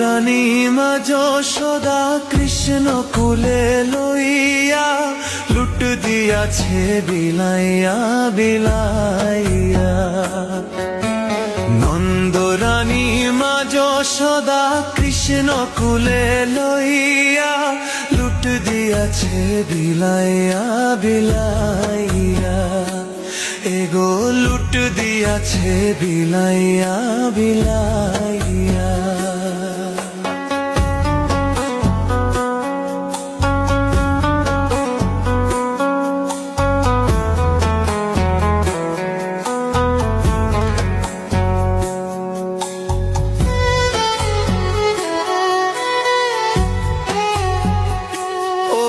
রানী মা যশোদা কৃষ্ণ কুলে লইয়া লুট দিয়াছে বিলাইয়া বিলাইয়া। নন্দ রানী মা যশোদা কৃষ্ণ কুলে লইয়া লুট দিয়াছে বিলাইয়া বিলাইয়া। এগো লুট দিয়াছে বিলাইয়া বিলাইয়া।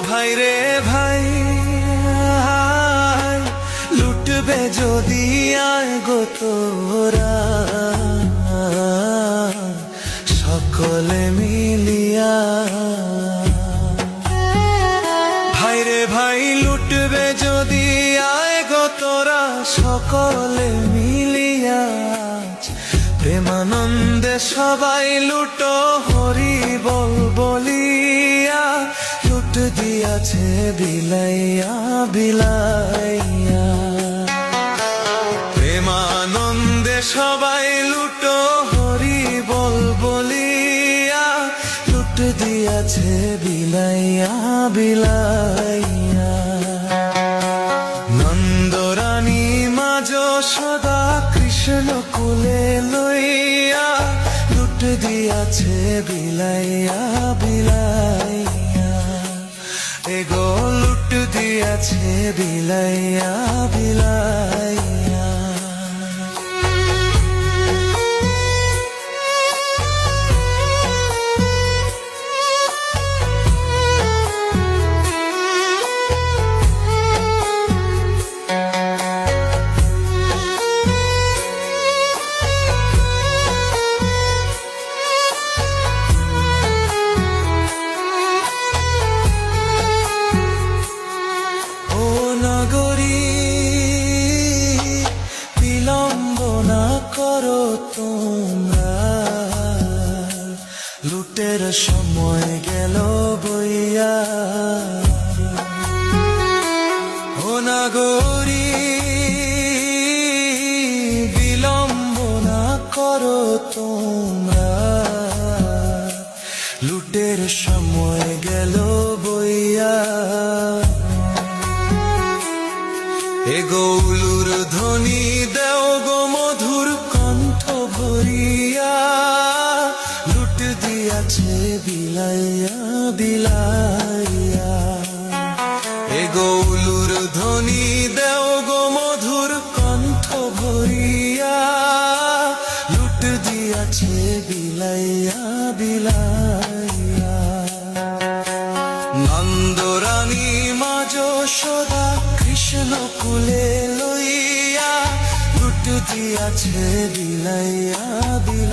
ভাই রে ভাই লুটবে যদি আয় গো তোরা সকলে মিলিয়া। ভাই রে ভাই লুটবে যদি আয় গো তোরা সকলে মিলিয়া। প্রেমানন্দে সবাই লুটো হরি বল বলিয়া। লুট দিয়াছে বিলাইয়া বিলাইয়া। প্রেমানন্দে সবাই লুটো হরি বল বলিয়া। লুট দিয়াছে বিলাইয়া বিলাইয়া। নন্দ রানী মা যশোদা কৃষ্ণ কুলে লইয়া লুট দিয়াছে বিলাইয়া বিলাইয়া। এগো লুট দিয়াছে বিলাইয়া বিলাইয়া। তোমরা লুটের সময় গেল বইয়া। ও নাগরী বিলম্ব না করো তোমরা লুটের সময় গেল বইয়া। এ গৌলুর ধ্বনি দেও গো মধুর কণ্ঠ ভরিয়া। লুট দিয়াছে বিলাইয়া বিলাইয়া। এ গৌলুর ধ্বনি দেও গো মধুর কণ্ঠ ভরিয়া। লুট দিয়াছে বিলাইয়া বিলাইয়া। নন্দ রানী মা যশোদা কৃষ্ণ কুলে লইয়া লুট দিয়াছে বিলাইয়া বিলাইয়া।